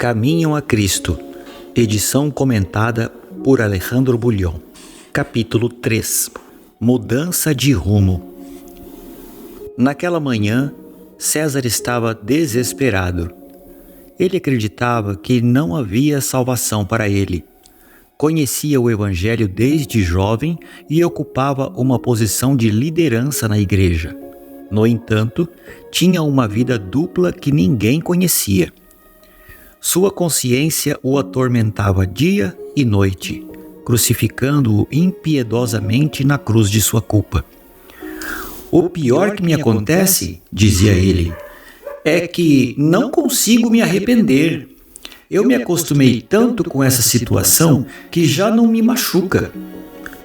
Caminham a Cristo. Edição comentada por Alejandro Bulhon. Capítulo 3. Mudança de rumo. Naquela manhã, César estava desesperado. Ele acreditava que não havia salvação para ele. Conhecia o Evangelho desde jovem e ocupava uma posição de liderança na igreja. No entanto, tinha uma vida dupla que ninguém conhecia. Sua consciência o atormentava dia e noite, crucificando-o impiedosamente na cruz de sua culpa. "O pior que me acontece", dizia ele, "é que não consigo me arrepender. Eu me acostumei tanto com essa situação que já não me machuca.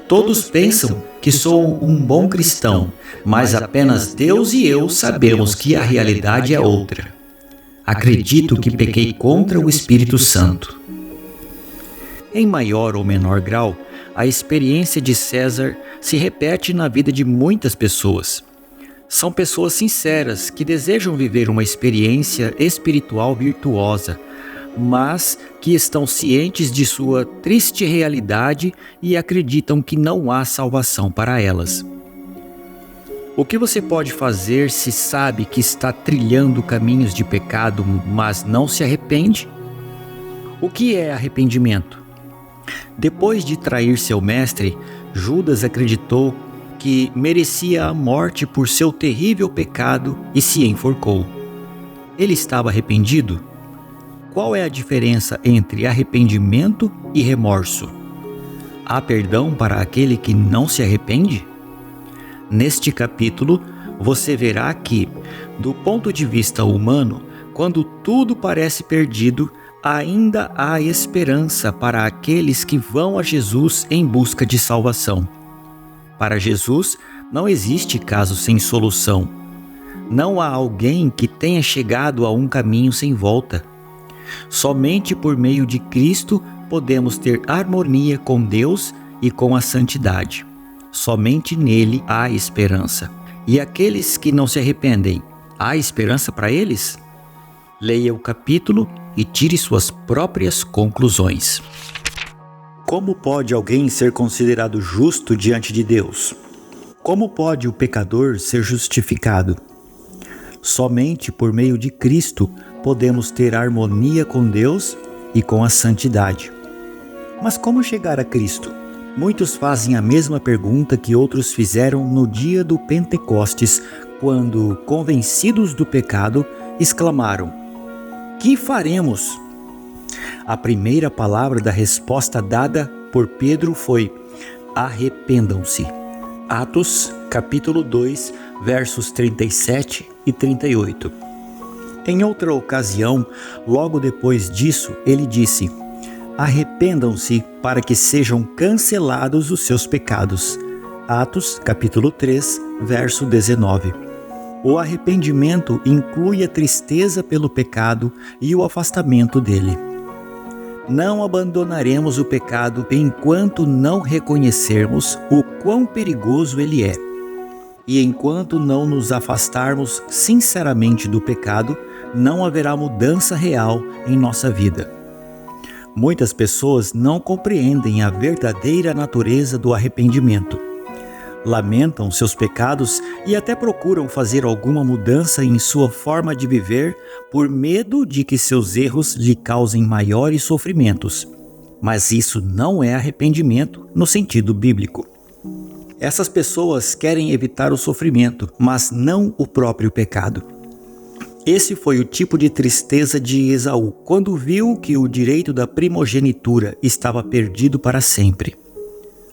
Todos pensam que sou um bom cristão, mas apenas Deus e eu sabemos que a realidade é outra. Acredito que pequei contra o Espírito Santo." Em maior ou menor grau, a experiência de César se repete na vida de muitas pessoas. São pessoas sinceras que desejam viver uma experiência espiritual virtuosa, mas que estão cientes de sua triste realidade e acreditam que não há salvação para elas. O que você pode fazer se sabe que está trilhando caminhos de pecado, mas não se arrepende? O que é arrependimento? Depois de trair seu mestre, Judas acreditou que merecia a morte por seu terrível pecado e se enforcou. Ele estava arrependido? Qual é a diferença entre arrependimento e remorso? Há perdão para aquele que não se arrepende? Neste capítulo, você verá que, do ponto de vista humano, quando tudo parece perdido, ainda há esperança para aqueles que vão a Jesus em busca de salvação. Para Jesus, não existe caso sem solução. Não há alguém que tenha chegado a um caminho sem volta. Somente por meio de Cristo podemos ter harmonia com Deus e com a santidade. Somente nele há esperança. E aqueles que não se arrependem, há esperança para eles? Leia o capítulo e tire suas próprias conclusões. Como pode alguém ser considerado justo diante de Deus? Como pode o pecador ser justificado? Somente por meio de Cristo podemos ter harmonia com Deus e com a santidade. Mas como chegar a Cristo? Muitos fazem a mesma pergunta que outros fizeram no dia do Pentecostes, quando, convencidos do pecado, exclamaram: "Que faremos?" A primeira palavra da resposta dada por Pedro foi: arrependam-se. Atos, capítulo 2, versos 37 e 38. Em outra ocasião, logo depois disso, ele disse: arrependam-se para que sejam cancelados os seus pecados. Atos, capítulo 3, verso 19. O arrependimento inclui a tristeza pelo pecado e o afastamento dele. Não abandonaremos o pecado enquanto não reconhecermos o quão perigoso ele é. E enquanto não nos afastarmos sinceramente do pecado, não haverá mudança real em nossa vida. Muitas pessoas não compreendem a verdadeira natureza do arrependimento. Lamentam seus pecados e até procuram fazer alguma mudança em sua forma de viver por medo de que seus erros lhe causem maiores sofrimentos. Mas isso não é arrependimento no sentido bíblico. Essas pessoas querem evitar o sofrimento, mas não o próprio pecado. Esse foi o tipo de tristeza de Esaú, quando viu que o direito da primogenitura estava perdido para sempre.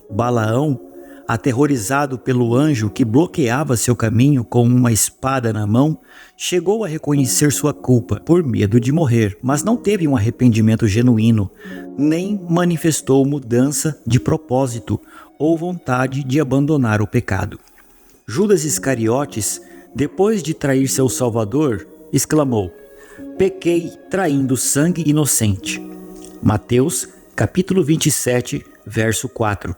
Balaão, aterrorizado pelo anjo que bloqueava seu caminho com uma espada na mão, chegou a reconhecer sua culpa por medo de morrer, mas não teve um arrependimento genuíno, nem manifestou mudança de propósito ou vontade de abandonar o pecado. Judas Iscariotes, depois de trair seu Salvador, exclamou: pequei traindo sangue inocente. Mateus, capítulo 27, verso 4.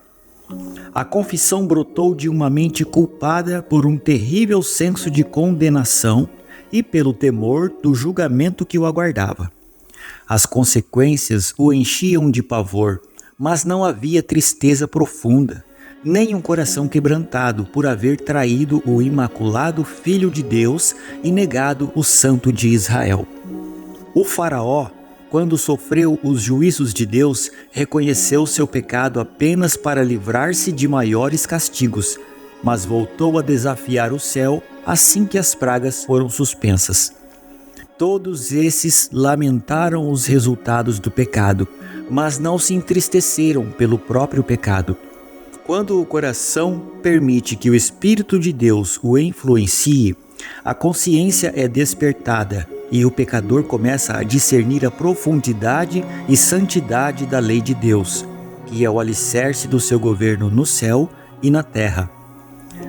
A confissão brotou de uma mente culpada por um terrível senso de condenação e pelo temor do julgamento que o aguardava. As consequências o enchiam de pavor, mas não havia tristeza profunda, nem um coração quebrantado por haver traído o imaculado Filho de Deus e negado o Santo de Israel. O faraó, quando sofreu os juízos de Deus, reconheceu seu pecado apenas para livrar-se de maiores castigos, mas voltou a desafiar o céu assim que as pragas foram suspensas. Todos esses lamentaram os resultados do pecado, mas não se entristeceram pelo próprio pecado. Quando o coração permite que o Espírito de Deus o influencie, a consciência é despertada e o pecador começa a discernir a profundidade e santidade da lei de Deus, que é o alicerce do seu governo no céu e na terra.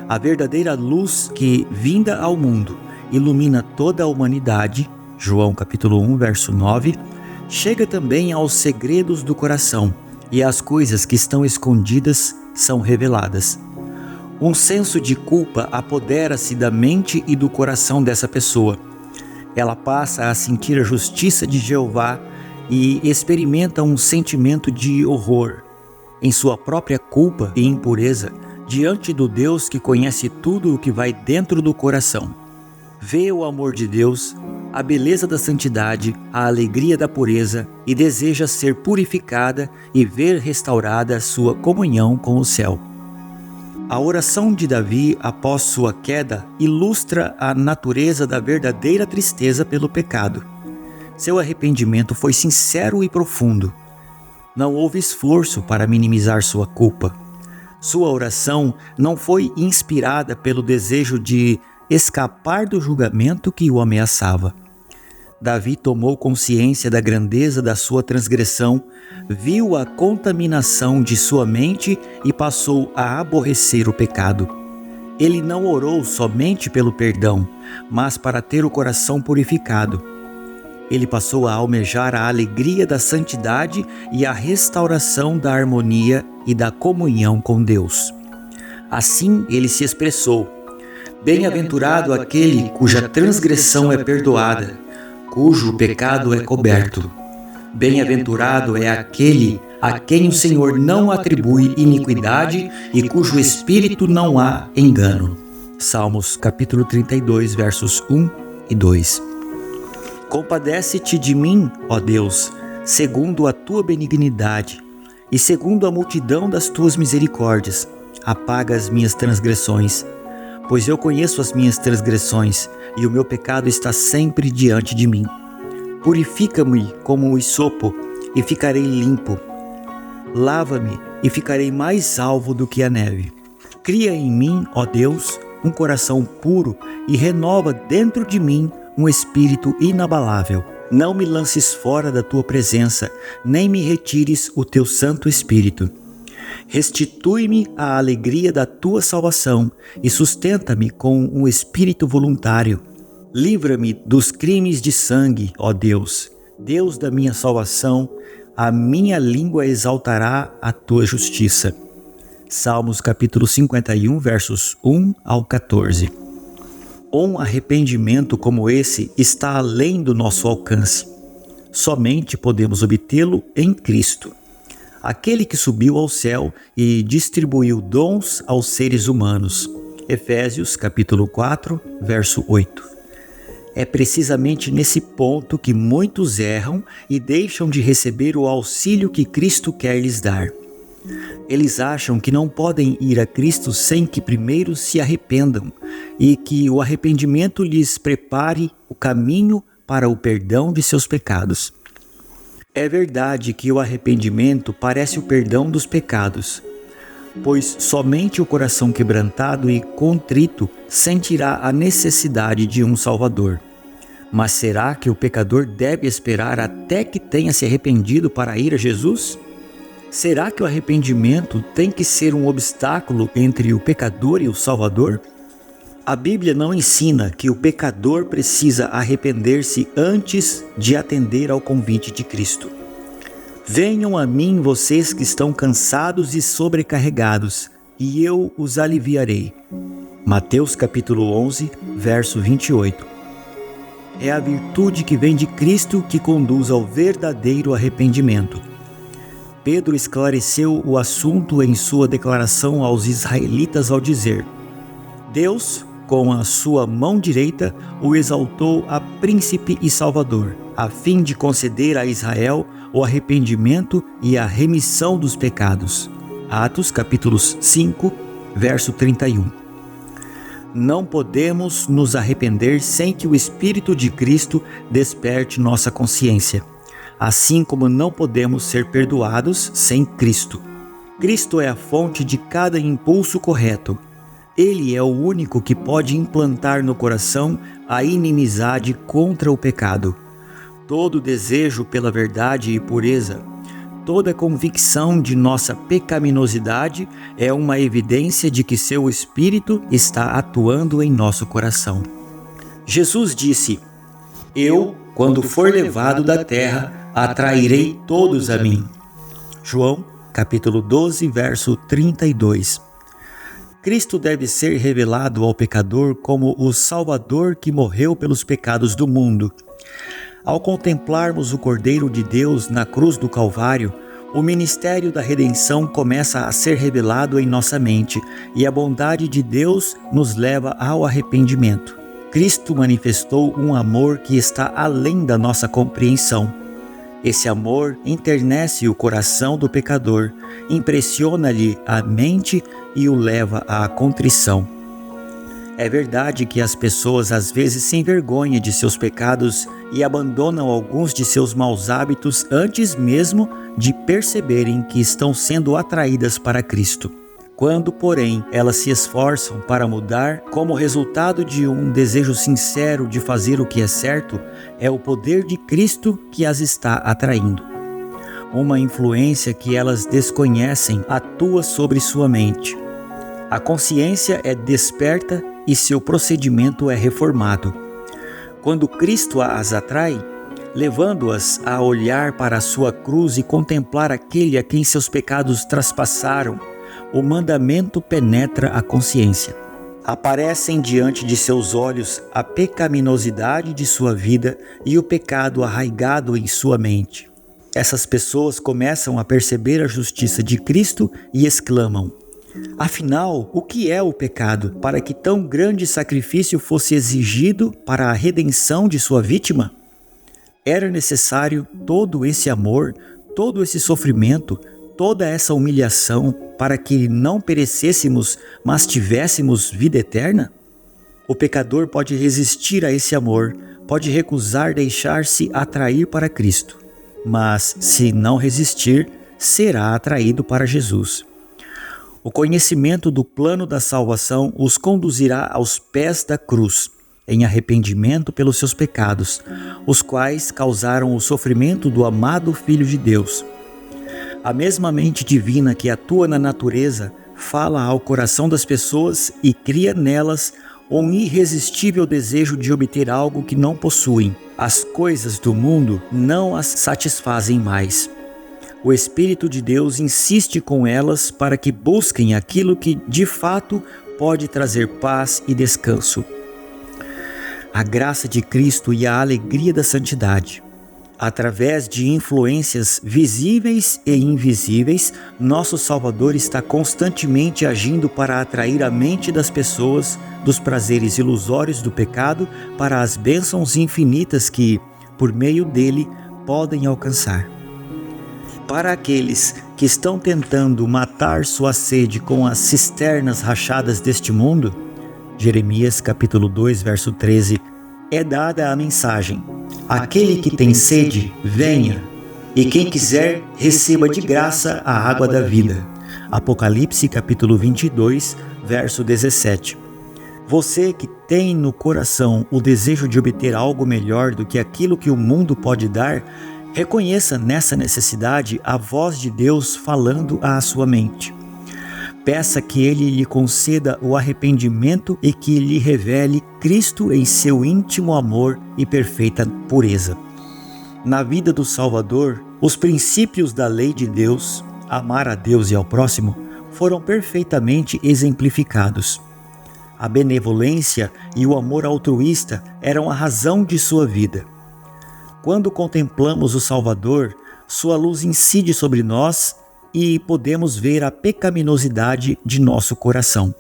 A verdadeira luz que, vinda ao mundo, ilumina toda a humanidade, João capítulo 1, verso 9, chega também aos segredos do coração, e as coisas que estão escondidas são reveladas. Um senso de culpa apodera-se da mente e do coração dessa pessoa. Ela passa a sentir a justiça de Jeová e experimenta um sentimento de horror em sua própria culpa e impureza diante do Deus que conhece tudo o que vai dentro do coração. Vê o amor de Deus, a beleza da santidade, a alegria da pureza e deseja ser purificada e ver restaurada sua comunhão com o céu. A oração de Davi após sua queda ilustra a natureza da verdadeira tristeza pelo pecado. Seu arrependimento foi sincero e profundo. Não houve esforço para minimizar sua culpa. Sua oração não foi inspirada pelo desejo de escapar do julgamento que o ameaçava. Davi tomou consciência da grandeza da sua transgressão, viu a contaminação de sua mente e passou a aborrecer o pecado. Ele não orou somente pelo perdão, mas para ter o coração purificado. Ele passou a almejar a alegria da santidade e a restauração da harmonia e da comunhão com Deus. Assim ele se expressou: Bem-aventurado aquele cuja transgressão é perdoada, cujo pecado é coberto. Bem-aventurado é aquele a quem o Senhor não atribui iniquidade e cujo espírito não há engano. Salmos capítulo 32, versos 1 e 2. Compadece-te de mim, ó Deus, segundo a tua benignidade, e segundo a multidão das tuas misericórdias, apaga as minhas transgressões. Pois eu conheço as minhas transgressões, e o meu pecado está sempre diante de mim. Purifica-me como o hisopo, e ficarei limpo. Lava-me, e ficarei mais alvo do que a neve. Cria em mim, ó Deus, um coração puro, e renova dentro de mim um espírito inabalável. Não me lances fora da tua presença, nem me retires o teu Santo Espírito. Restitui-me a alegria da tua salvação e sustenta-me com um espírito voluntário. Livra-me dos crimes de sangue, ó Deus, Deus da minha salvação, a minha língua exaltará a tua justiça. Salmos capítulo 51, versos 1 ao 14. Um arrependimento como esse está além do nosso alcance. Somente podemos obtê-lo em Cristo, aquele que subiu ao céu e distribuiu dons aos seres humanos. Efésios capítulo 4, verso 8. É precisamente nesse ponto que muitos erram e deixam de receber o auxílio que Cristo quer lhes dar. Eles acham que não podem ir a Cristo sem que primeiro se arrependam e que o arrependimento lhes prepare o caminho para o perdão de seus pecados. É verdade que o arrependimento parece o perdão dos pecados, pois somente o coração quebrantado e contrito sentirá a necessidade de um Salvador. Mas será que o pecador deve esperar até que tenha se arrependido para ir a Jesus? Será que o arrependimento tem que ser um obstáculo entre o pecador e o Salvador? A Bíblia não ensina que o pecador precisa arrepender-se antes de atender ao convite de Cristo. Venham a mim vocês que estão cansados e sobrecarregados, e eu os aliviarei. Mateus capítulo 11, verso 28. É a virtude que vem de Cristo que conduz ao verdadeiro arrependimento. Pedro esclareceu o assunto em sua declaração aos israelitas ao dizer: Deus, com a sua mão direita, o exaltou a príncipe e salvador, a fim de conceder a Israel o arrependimento e a remissão dos pecados. Atos capítulos 5, verso 31. Não podemos nos arrepender sem que o Espírito de Cristo desperte nossa consciência, assim como não podemos ser perdoados sem Cristo. Cristo é a fonte de cada impulso correto. Ele é o único que pode implantar no coração a inimizade contra o pecado. Todo desejo pela verdade e pureza, toda convicção de nossa pecaminosidade é uma evidência de que seu Espírito está atuando em nosso coração. Jesus disse: Eu, quando for levado da terra, atrairei todos a mim. João, capítulo 12, verso 32. Cristo deve ser revelado ao pecador como o Salvador que morreu pelos pecados do mundo. Ao contemplarmos o Cordeiro de Deus na cruz do Calvário, o ministério da redenção começa a ser revelado em nossa mente e a bondade de Deus nos leva ao arrependimento. Cristo manifestou um amor que está além da nossa compreensão. Esse amor enternece o coração do pecador, impressiona-lhe a mente e o leva à contrição. É verdade que as pessoas às vezes se envergonham de seus pecados e abandonam alguns de seus maus hábitos antes mesmo de perceberem que estão sendo atraídas para Cristo. Quando, porém, elas se esforçam para mudar, como resultado de um desejo sincero de fazer o que é certo, é o poder de Cristo que as está atraindo. Uma influência que elas desconhecem atua sobre sua mente. A consciência é desperta e seu procedimento é reformado. Quando Cristo as atrai, levando-as a olhar para a sua cruz e contemplar aquele a quem seus pecados traspassaram, o mandamento penetra a consciência. Aparecem diante de seus olhos a pecaminosidade de sua vida e o pecado arraigado em sua mente. Essas pessoas começam a perceber a justiça de Cristo e exclamam: Afinal, o que é o pecado para que tão grande sacrifício fosse exigido para a redenção de sua vítima? Era necessário todo esse amor, todo esse sofrimento, toda essa humilhação para que não perecêssemos, mas tivéssemos vida eterna? O pecador pode resistir a esse amor, pode recusar deixar-se atrair para Cristo, mas se não resistir, será atraído para Jesus. O conhecimento do plano da salvação os conduzirá aos pés da cruz, em arrependimento pelos seus pecados, os quais causaram o sofrimento do amado Filho de Deus. A mesma mente divina que atua na natureza fala ao coração das pessoas e cria nelas um irresistível desejo de obter algo que não possuem. As coisas do mundo não as satisfazem mais. O Espírito de Deus insiste com elas para que busquem aquilo que, de fato, pode trazer paz e descanso. A graça de Cristo e a alegria da santidade. Através de influências visíveis e invisíveis, nosso Salvador está constantemente agindo para atrair a mente das pessoas dos prazeres ilusórios do pecado para as bênçãos infinitas que, por meio dele, podem alcançar. Para aqueles que estão tentando matar sua sede com as cisternas rachadas deste mundo, Jeremias capítulo 2, verso 13, é dada a mensagem: aquele que tem sede, venha, e quem quiser, receba de graça a água da vida. Apocalipse capítulo 22, verso 17. Você que tem no coração o desejo de obter algo melhor do que aquilo que o mundo pode dar, reconheça nessa necessidade a voz de Deus falando à sua mente. Peça que Ele lhe conceda o arrependimento e que lhe revele Cristo em seu íntimo amor e perfeita pureza. Na vida do Salvador, os princípios da lei de Deus, amar a Deus e ao próximo, foram perfeitamente exemplificados. A benevolência e o amor altruísta eram a razão de sua vida. Quando contemplamos o Salvador, sua luz incide sobre nós e podemos ver a pecaminosidade de nosso coração.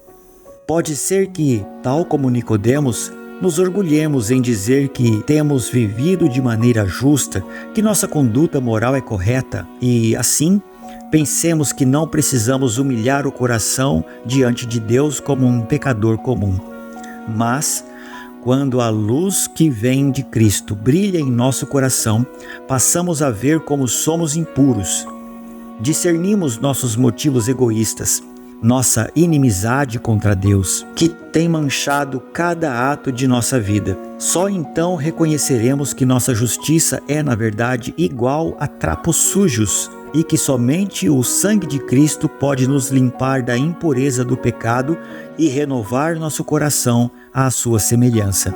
Pode ser que, tal como Nicodemos, nos orgulhemos em dizer que temos vivido de maneira justa, que nossa conduta moral é correta e, assim, pensemos que não precisamos humilhar o coração diante de Deus como um pecador comum. Mas, quando a luz que vem de Cristo brilha em nosso coração, passamos a ver como somos impuros. Discernimos nossos motivos egoístas, nossa inimizade contra Deus, que tem manchado cada ato de nossa vida. Só então reconheceremos que nossa justiça é, na verdade, igual a trapos sujos e que somente o sangue de Cristo pode nos limpar da impureza do pecado e renovar nosso coração à sua semelhança.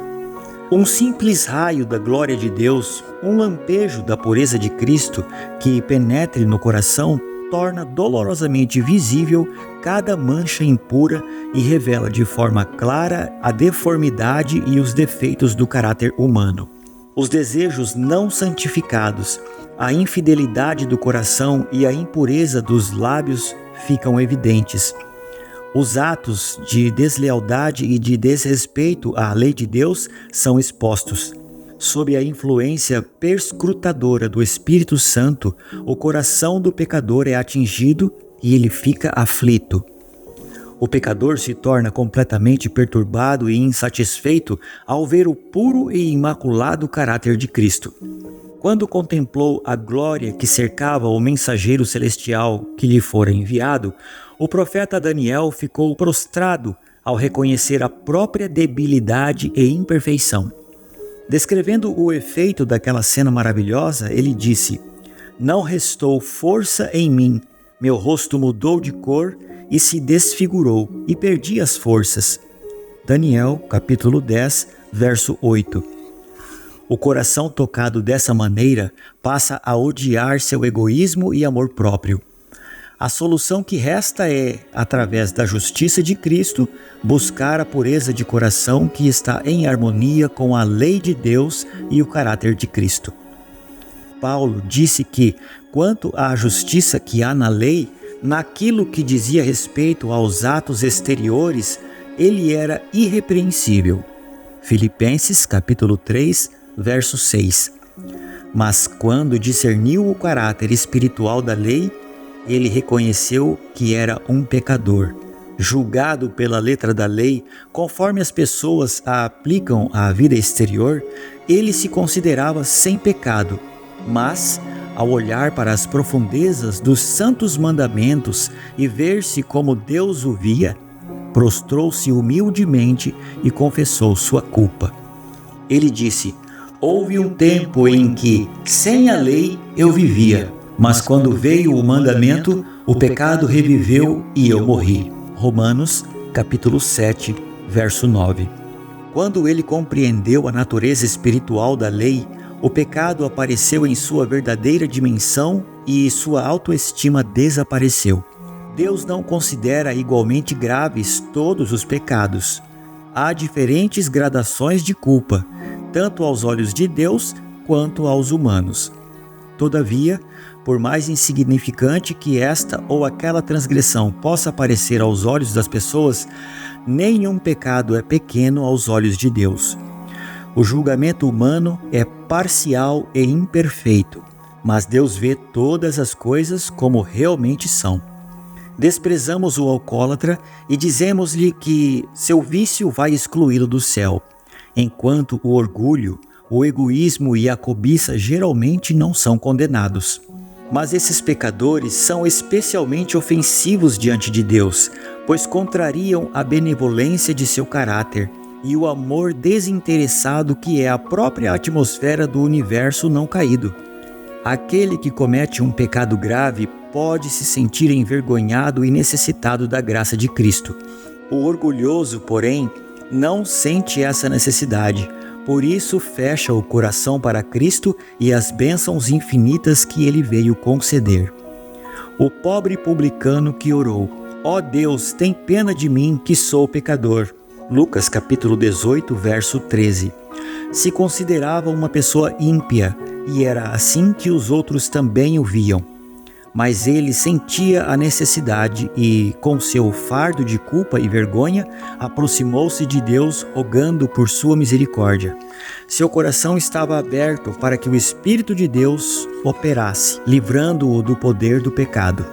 Um simples raio da glória de Deus, um lampejo da pureza de Cristo que penetre no coração, torna dolorosamente visível cada mancha impura e revela de forma clara a deformidade e os defeitos do caráter humano. Os desejos não santificados, a infidelidade do coração e a impureza dos lábios ficam evidentes. Os atos de deslealdade e de desrespeito à lei de Deus são expostos. Sob a influência perscrutadora do Espírito Santo, o coração do pecador é atingido e ele fica aflito. O pecador se torna completamente perturbado e insatisfeito ao ver o puro e imaculado caráter de Cristo. Quando contemplou a glória que cercava o mensageiro celestial que lhe fora enviado, o profeta Daniel ficou prostrado ao reconhecer a própria debilidade e imperfeição. Descrevendo o efeito daquela cena maravilhosa, ele disse: "Não restou força em mim, meu rosto mudou de cor e se desfigurou, e perdi as forças." Daniel, capítulo 10, verso 8. O coração tocado dessa maneira passa a odiar seu egoísmo e amor próprio. A solução que resta é, através da justiça de Cristo, buscar a pureza de coração que está em harmonia com a lei de Deus e o caráter de Cristo. Paulo disse que, quanto à justiça que há na lei, naquilo que dizia respeito aos atos exteriores, ele era irrepreensível. Filipenses capítulo 3, verso 6. Mas quando discerniu o caráter espiritual da lei, ele reconheceu que era um pecador. Julgado pela letra da lei, conforme as pessoas a aplicam à vida exterior, ele se considerava sem pecado. Mas, ao olhar para as profundezas dos santos mandamentos e ver-se como Deus o via, prostrou-se humildemente e confessou sua culpa. Ele disse: "Houve um tempo em que, sem a lei, eu vivia. Mas quando veio o mandamento, o pecado reviveu e eu morri." Romanos, capítulo 7, verso 9. Quando ele compreendeu a natureza espiritual da lei, o pecado apareceu em sua verdadeira dimensão e sua autoestima desapareceu. Deus não considera igualmente graves todos os pecados. Há diferentes gradações de culpa, tanto aos olhos de Deus quanto aos humanos. Todavia, por mais insignificante que esta ou aquela transgressão possa parecer aos olhos das pessoas, nenhum pecado é pequeno aos olhos de Deus. O julgamento humano é parcial e imperfeito, mas Deus vê todas as coisas como realmente são. Desprezamos o alcoólatra e dizemos-lhe que seu vício vai excluí-lo do céu, enquanto o orgulho, o egoísmo e a cobiça geralmente não são condenados. Mas esses pecadores são especialmente ofensivos diante de Deus, pois contrariam a benevolência de seu caráter e o amor desinteressado que é a própria atmosfera do universo não caído. Aquele que comete um pecado grave pode se sentir envergonhado e necessitado da graça de Cristo. O orgulhoso, porém, não sente essa necessidade. Por isso fecha o coração para Cristo e as bênçãos infinitas que ele veio conceder. O pobre publicano que orou: "Ó Deus, tem pena de mim, que sou pecador." Lucas capítulo 18, verso 13. Se considerava uma pessoa ímpia e era assim que os outros também o viam. Mas ele sentia a necessidade e, com seu fardo de culpa e vergonha, aproximou-se de Deus rogando por sua misericórdia. Seu coração estava aberto para que o Espírito de Deus operasse, livrando-o do poder do pecado.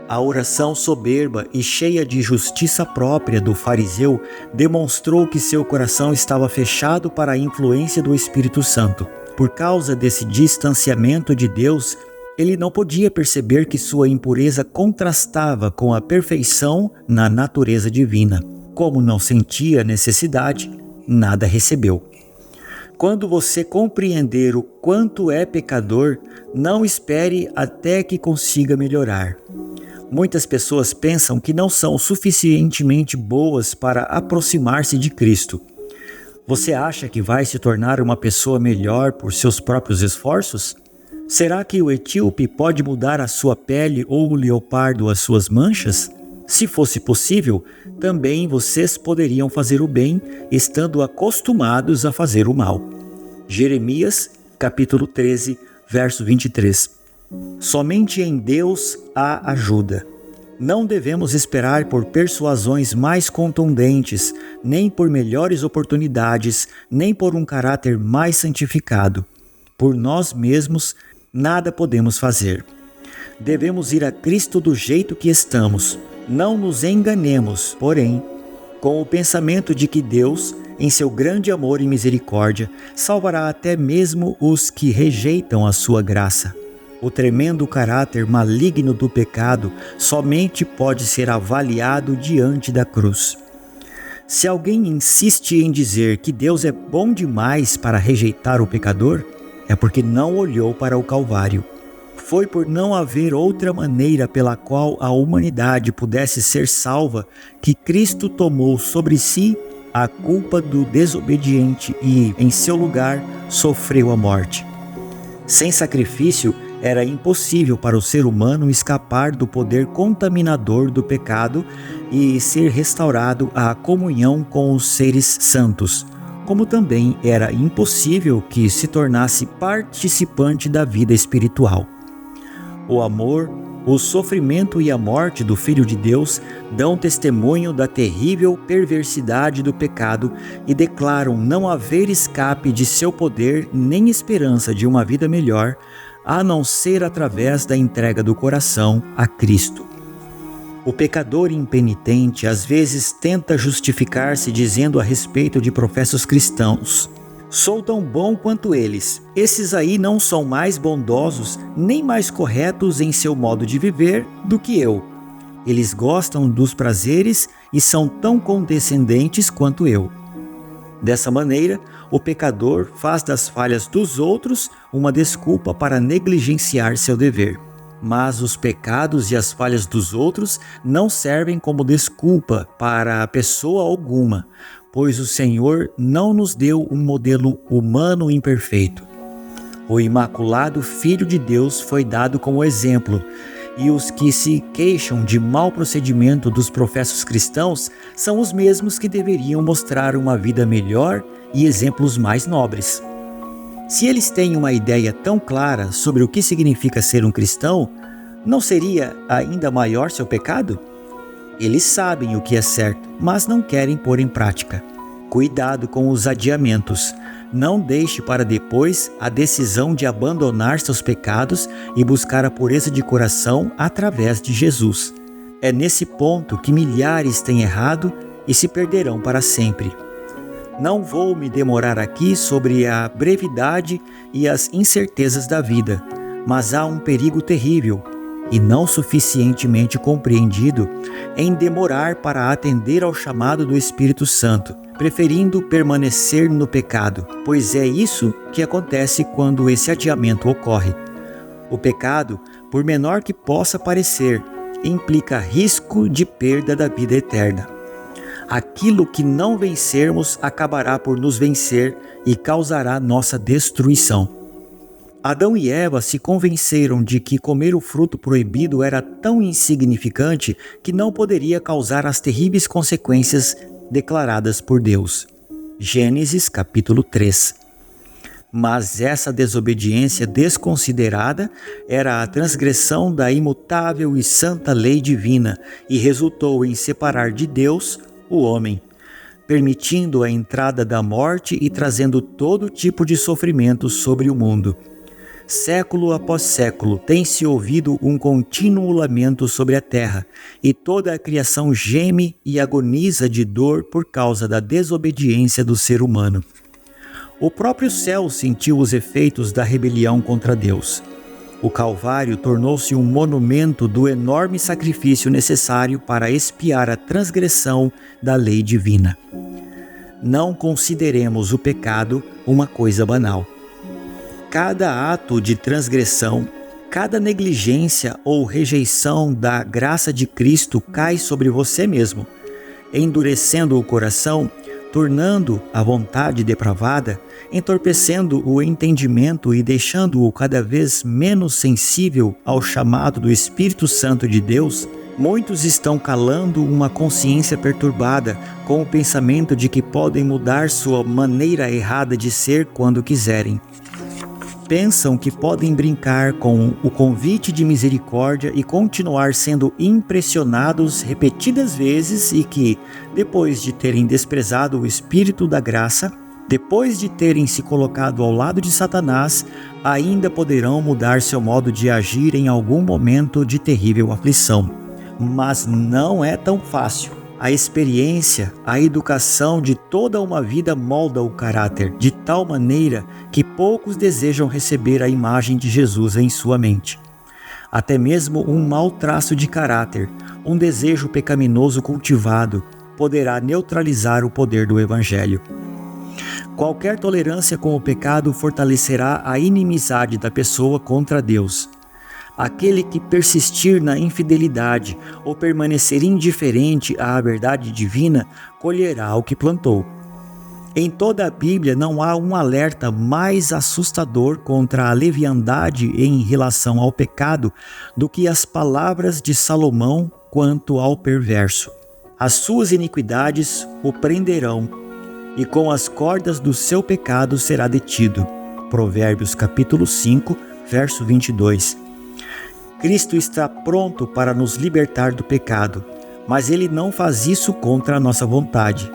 A oração soberba e cheia de justiça própria do fariseu demonstrou que seu coração estava fechado para a influência do Espírito Santo. Por causa desse distanciamento de Deus, ele não podia perceber que sua impureza contrastava com a perfeição na natureza divina. Como não sentia necessidade, nada recebeu. Quando você compreender o quanto é pecador, não espere até que consiga melhorar. Muitas pessoas pensam que não são suficientemente boas para aproximar-se de Cristo. Você acha que vai se tornar uma pessoa melhor por seus próprios esforços? Será que o etíope pode mudar a sua pele ou o leopardo as suas manchas? Se fosse possível, também vocês poderiam fazer o bem, estando acostumados a fazer o mal. Jeremias, capítulo 13, verso 23. Somente em Deus há ajuda. Não devemos esperar por persuasões mais contundentes, nem por melhores oportunidades, nem por um caráter mais santificado. Por nós mesmos, nada podemos fazer. Devemos ir a Cristo do jeito que estamos. Não nos enganemos, porém, com o pensamento de que Deus, em seu grande amor e misericórdia, salvará até mesmo os que rejeitam a sua graça. O tremendo caráter maligno do pecado somente pode ser avaliado diante da cruz. Se alguém insiste em dizer que Deus é bom demais para rejeitar o pecador, é porque não olhou para o Calvário. Foi por não haver outra maneira pela qual a humanidade pudesse ser salva que Cristo tomou sobre si a culpa do desobediente e, em seu lugar, sofreu a morte. Sem sacrifício, era impossível para o ser humano escapar do poder contaminador do pecado e ser restaurado à comunhão com os seres santos, como também era impossível que se tornasse participante da vida espiritual. O amor, o sofrimento e a morte do Filho de Deus dão testemunho da terrível perversidade do pecado e declaram não haver escape de seu poder nem esperança de uma vida melhor, a não ser através da entrega do coração a Cristo. O pecador impenitente às vezes tenta justificar-se dizendo a respeito de professos cristãos: sou tão bom quanto eles. Esses aí não são mais bondosos nem mais corretos em seu modo de viver do que eu. Eles gostam dos prazeres e são tão condescendentes quanto eu. Dessa maneira, o pecador faz das falhas dos outros uma desculpa para negligenciar seu dever. Mas os pecados e as falhas dos outros não servem como desculpa para a pessoa alguma, pois o Senhor não nos deu um modelo humano imperfeito. O imaculado Filho de Deus foi dado como exemplo, e os que se queixam de mau procedimento dos professos cristãos são os mesmos que deveriam mostrar uma vida melhor e exemplos mais nobres. Se eles têm uma ideia tão clara sobre o que significa ser um cristão, não seria ainda maior seu pecado? Eles sabem o que é certo, mas não querem pôr em prática. Cuidado com os adiamentos. Não deixe para depois a decisão de abandonar seus pecados e buscar a pureza de coração através de Jesus. É nesse ponto que milhares têm errado e se perderão para sempre. Não vou me demorar aqui sobre a brevidade e as incertezas da vida, mas há um perigo terrível e não suficientemente compreendido em demorar para atender ao chamado do Espírito Santo, preferindo permanecer no pecado, pois é isso que acontece quando esse adiamento ocorre. O pecado, por menor que possa parecer, implica risco de perda da vida eterna. Aquilo que não vencermos acabará por nos vencer e causará nossa destruição. Adão e Eva se convenceram de que comer o fruto proibido era tão insignificante que não poderia causar as terríveis consequências declaradas por Deus. Gênesis capítulo 3. Mas essa desobediência desconsiderada era a transgressão da imutável e santa lei divina e resultou em separar de Deus o homem, permitindo a entrada da morte e trazendo todo tipo de sofrimento sobre o mundo. Século após século tem-se ouvido um contínuo lamento sobre a terra, e toda a criação geme e agoniza de dor por causa da desobediência do ser humano. O próprio céu sentiu os efeitos da rebelião contra Deus. O Calvário tornou-se um monumento do enorme sacrifício necessário para expiar a transgressão da lei divina. Não consideremos o pecado uma coisa banal. Cada ato de transgressão, cada negligência ou rejeição da graça de Cristo cai sobre você mesmo, endurecendo o coração, tornando a vontade depravada, entorpecendo o entendimento e deixando-o cada vez menos sensível ao chamado do Espírito Santo de Deus. Muitos estão calando uma consciência perturbada com o pensamento de que podem mudar sua maneira errada de ser quando quiserem. Pensam que podem brincar com o convite de misericórdia e continuar sendo impressionados repetidas vezes e que, depois de terem desprezado o Espírito da graça, depois de terem se colocado ao lado de Satanás, ainda poderão mudar seu modo de agir em algum momento de terrível aflição. Mas não é tão fácil. A experiência, a educação de toda uma vida molda o caráter de tal maneira que poucos desejam receber a imagem de Jesus em sua mente. Até mesmo um mau traço de caráter, um desejo pecaminoso cultivado, poderá neutralizar o poder do Evangelho. Qualquer tolerância com o pecado fortalecerá a inimizade da pessoa contra Deus. Aquele que persistir na infidelidade ou permanecer indiferente à verdade divina, colherá o que plantou. Em toda a Bíblia não há um alerta mais assustador contra a leviandade em relação ao pecado do que as palavras de Salomão quanto ao perverso. As suas iniquidades o prenderão, e com as cordas do seu pecado será detido. Provérbios capítulo 5, verso 22. Cristo está pronto para nos libertar do pecado, mas Ele não faz isso contra a nossa vontade.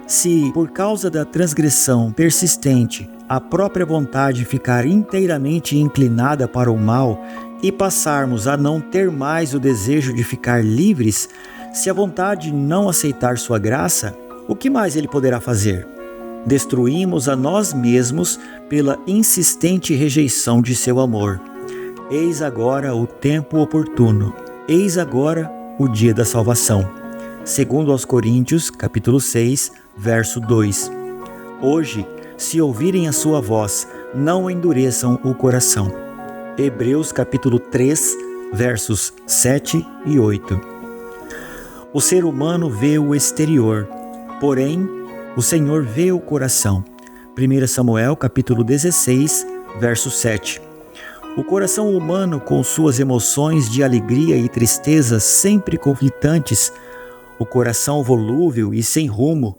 Se, por causa da transgressão persistente, a própria vontade ficar inteiramente inclinada para o mal e passarmos a não ter mais o desejo de ficar livres, se a vontade não aceitar sua graça, o que mais Ele poderá fazer? Destruímos a nós mesmos pela insistente rejeição de seu amor. Eis agora o tempo oportuno, eis agora o dia da salvação. Segundo aos Coríntios, capítulo 6, verso 2. Hoje, se ouvirem a sua voz, não endureçam o coração. Hebreus, capítulo 3, versos 7 e 8. O ser humano vê o exterior, porém, o Senhor vê o coração. 1 Samuel, capítulo 16, verso 7. O coração humano, com suas emoções de alegria e tristeza sempre conflitantes, o coração volúvel e sem rumo,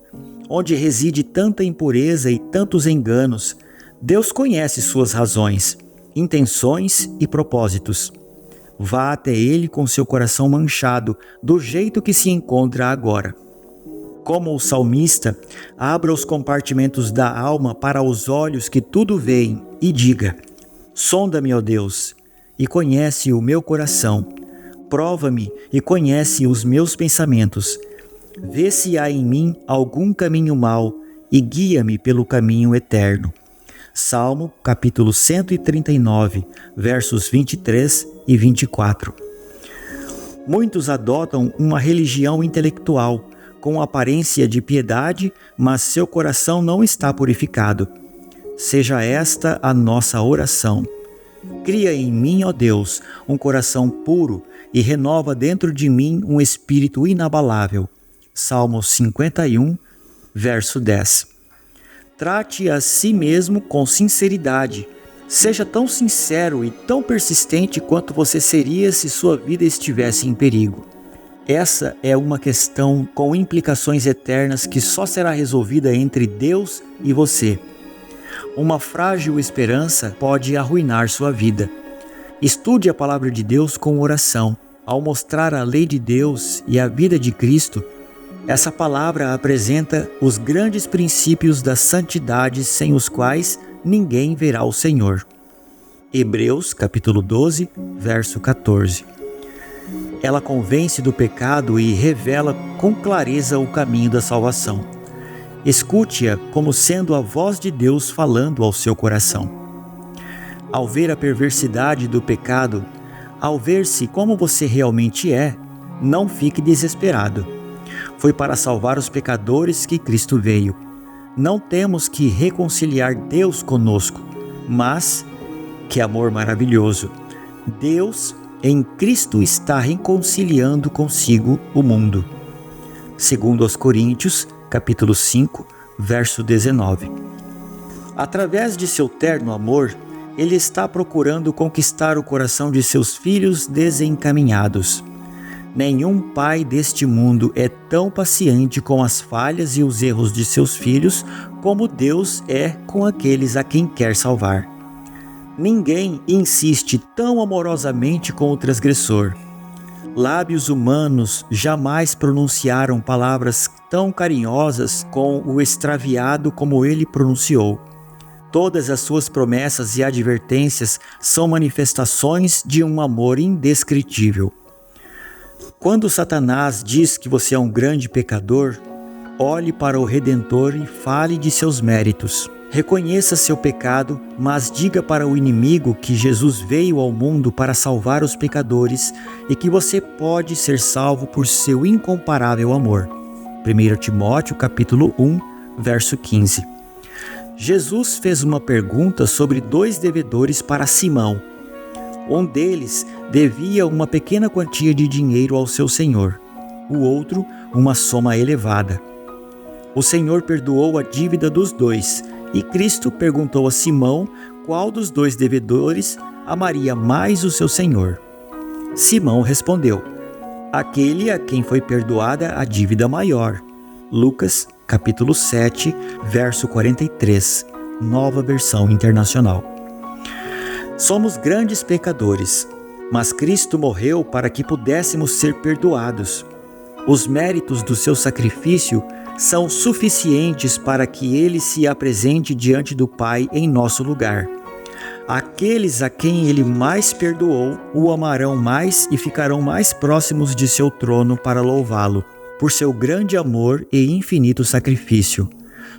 onde reside tanta impureza e tantos enganos, Deus conhece suas razões, intenções e propósitos. Vá até Ele com seu coração manchado, do jeito que se encontra agora. Como o salmista, abra os compartimentos da alma para os olhos que tudo veem e diga: sonda-me, ó Deus, e conhece o meu coração. Prova-me e conhece os meus pensamentos. Vê se há em mim algum caminho mau e guia-me pelo caminho eterno. Salmo, capítulo 139, versos 23 e 24. Muitos adotam uma religião intelectual, com aparência de piedade, mas seu coração não está purificado. Seja esta a nossa oração. Cria em mim, ó Deus, um coração puro e renova dentro de mim um espírito inabalável. Salmo 51, verso 10. Trate a si mesmo com sinceridade. Seja tão sincero e tão persistente quanto você seria se sua vida estivesse em perigo. Essa é uma questão com implicações eternas que só será resolvida entre Deus e você. Uma frágil esperança pode arruinar sua vida. Estude a palavra de Deus com oração. Ao mostrar a lei de Deus e a vida de Cristo, essa palavra apresenta os grandes princípios da santidade sem os quais ninguém verá o Senhor. Hebreus capítulo 12, verso 14. Ela convence do pecado e revela com clareza o caminho da salvação. Escute-a como sendo a voz de Deus falando ao seu coração. Ao ver a perversidade do pecado, ao ver-se como você realmente é, não fique desesperado. Foi para salvar os pecadores que Cristo veio. Não temos que reconciliar Deus conosco, mas, que amor maravilhoso, Deus em Cristo está reconciliando consigo o mundo. Segundo aos Coríntios, capítulo 5, verso 19. Através de seu terno amor, Ele está procurando conquistar o coração de seus filhos desencaminhados. Nenhum pai deste mundo é tão paciente com as falhas e os erros de seus filhos como Deus é com aqueles a quem quer salvar. Ninguém insiste tão amorosamente com o transgressor. Lábios humanos jamais pronunciaram palavras tão carinhosas com o extraviado como ele pronunciou. Todas as suas promessas e advertências são manifestações de um amor indescritível. Quando Satanás diz que você é um grande pecador, olhe para o Redentor e fale de seus méritos. Reconheça seu pecado, mas diga para o inimigo que Jesus veio ao mundo para salvar os pecadores e que você pode ser salvo por seu incomparável amor. 1 Timóteo capítulo 1, verso 15. Jesus fez uma pergunta sobre 2 devedores para Simão. Um deles devia uma pequena quantia de dinheiro ao seu senhor, o outro uma soma elevada. O Senhor perdoou a dívida dos 2, e Cristo perguntou a Simão qual dos 2 devedores amaria mais o seu senhor. Simão respondeu: aquele a quem foi perdoada a dívida maior. Lucas, capítulo 7, verso 43, Nova Versão Internacional. Somos grandes pecadores, mas Cristo morreu para que pudéssemos ser perdoados. Os méritos do seu sacrifício são suficientes para que Ele se apresente diante do Pai em nosso lugar. Aqueles a quem Ele mais perdoou o amarão mais e ficarão mais próximos de seu trono para louvá-lo, por seu grande amor e infinito sacrifício.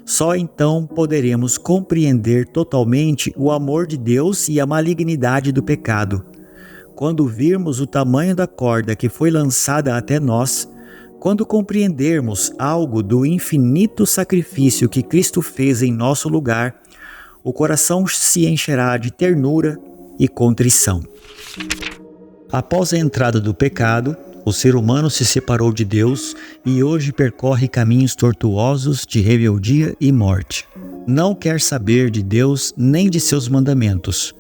Só então poderemos compreender totalmente o amor de Deus e a malignidade do pecado. Quando virmos o tamanho da corda que foi lançada até nós, quando compreendermos algo do infinito sacrifício que Cristo fez em nosso lugar, o coração se encherá de ternura e contrição. Após a entrada do pecado, o ser humano se separou de Deus e hoje percorre caminhos tortuosos de rebeldia e morte. Não quer saber de Deus nem de seus mandamentos.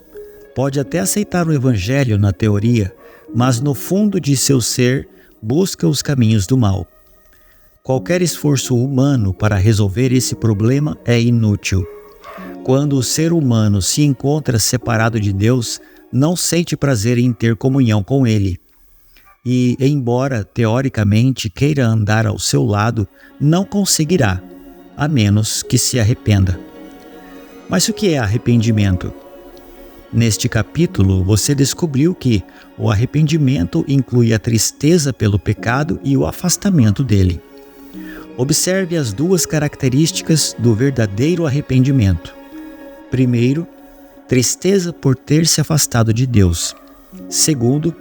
Pode até aceitar o Evangelho na teoria, mas no fundo de seu ser, busca os caminhos do mal. Qualquer esforço humano para resolver esse problema é inútil. Quando o ser humano se encontra separado de Deus, não sente prazer em ter comunhão com Ele. E, embora teoricamente queira andar ao seu lado, não conseguirá, a menos que se arrependa. Mas o que é arrependimento? Neste capítulo, você descobriu que o arrependimento inclui a tristeza pelo pecado e o afastamento dele. Observe as 2 características do verdadeiro arrependimento. Primeiro, tristeza por ter se afastado de Deus. Segundo,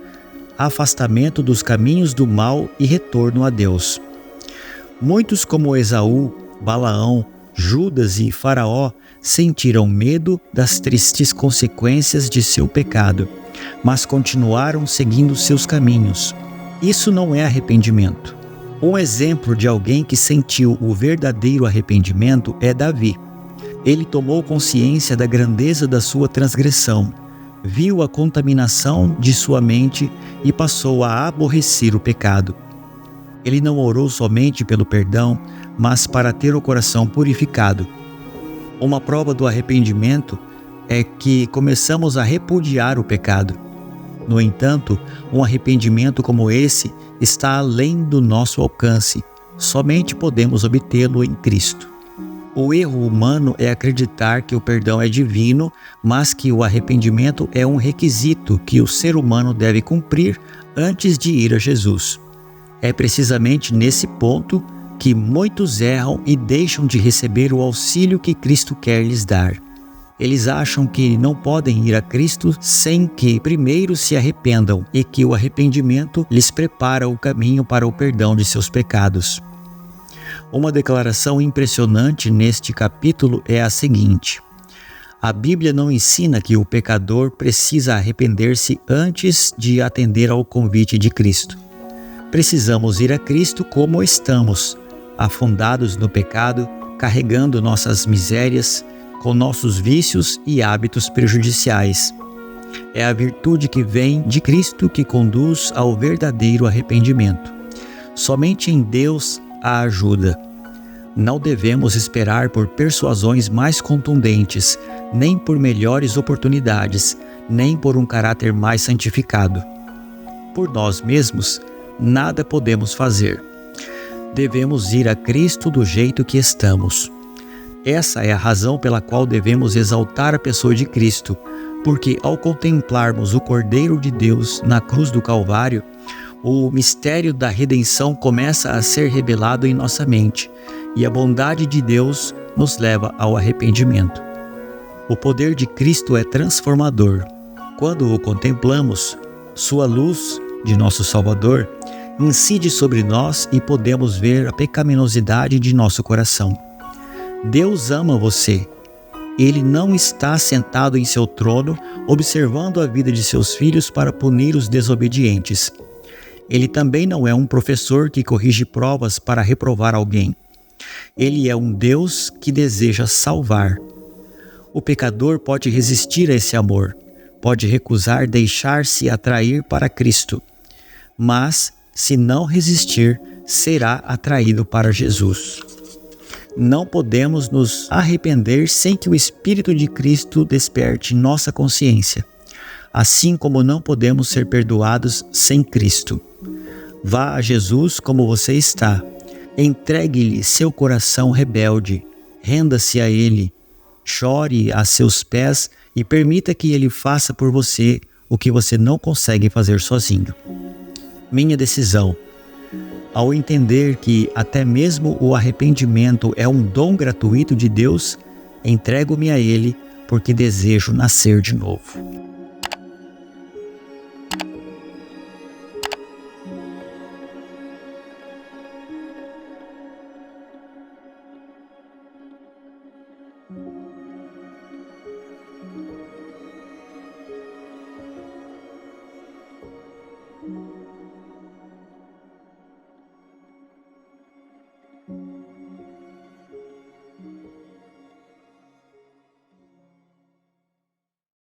afastamento dos caminhos do mal e retorno a Deus. Muitos como Esaú, Balaão, Judas e Faraó sentiram medo das tristes consequências de seu pecado, mas continuaram seguindo seus caminhos. Isso não é arrependimento. Um exemplo de alguém que sentiu o verdadeiro arrependimento é Davi. Ele tomou consciência da grandeza da sua transgressão, viu a contaminação de sua mente e passou a aborrecer o pecado. Ele não orou somente pelo perdão, mas para ter o coração purificado. Uma prova do arrependimento é que começamos a repudiar o pecado. No entanto, um arrependimento como esse está além do nosso alcance. Somente podemos obtê-lo em Cristo. O erro humano é acreditar que o perdão é divino, mas que o arrependimento é um requisito que o ser humano deve cumprir antes de ir a Jesus. É precisamente nesse ponto que muitos erram e deixam de receber o auxílio que Cristo quer lhes dar. Eles acham que não podem ir a Cristo sem que primeiro se arrependam e que o arrependimento lhes prepara o caminho para o perdão de seus pecados. Uma declaração impressionante neste capítulo é a seguinte: a Bíblia não ensina que o pecador precisa arrepender-se antes de atender ao convite de Cristo. Precisamos ir a Cristo como estamos, afundados no pecado, carregando nossas misérias, com nossos vícios e hábitos prejudiciais. É a virtude que vem de Cristo que conduz ao verdadeiro arrependimento. Somente em Deus há ajuda. Não devemos esperar por persuasões mais contundentes, nem por melhores oportunidades, nem por um caráter mais santificado. Por nós mesmos, nada podemos fazer. Devemos ir a Cristo do jeito que estamos. Essa é a razão pela qual devemos exaltar a pessoa de Cristo, porque ao contemplarmos o Cordeiro de Deus na cruz do Calvário, o mistério da redenção começa a ser revelado em nossa mente, e a bondade de Deus nos leva ao arrependimento. O poder de Cristo é transformador. Quando o contemplamos, sua luz, de nosso Salvador, incide sobre nós e podemos ver a pecaminosidade de nosso coração. Deus ama você. Ele não está sentado em seu trono, observando a vida de seus filhos para punir os desobedientes. Ele também não é um professor que corrige provas para reprovar alguém. Ele é um Deus que deseja salvar. O pecador pode resistir a esse amor, pode recusar deixar-se atrair para Cristo, mas, se não resistir, será atraído para Jesus. Não podemos nos arrepender sem que o Espírito de Cristo desperte nossa consciência, assim como não podemos ser perdoados sem Cristo. Vá a Jesus como você está, entregue-lhe seu coração rebelde, renda-se a Ele, chore a seus pés e permita que Ele faça por você o que você não consegue fazer sozinho. Minha decisão: ao entender que até mesmo o arrependimento é um dom gratuito de Deus, entrego-me a Ele porque desejo nascer de novo.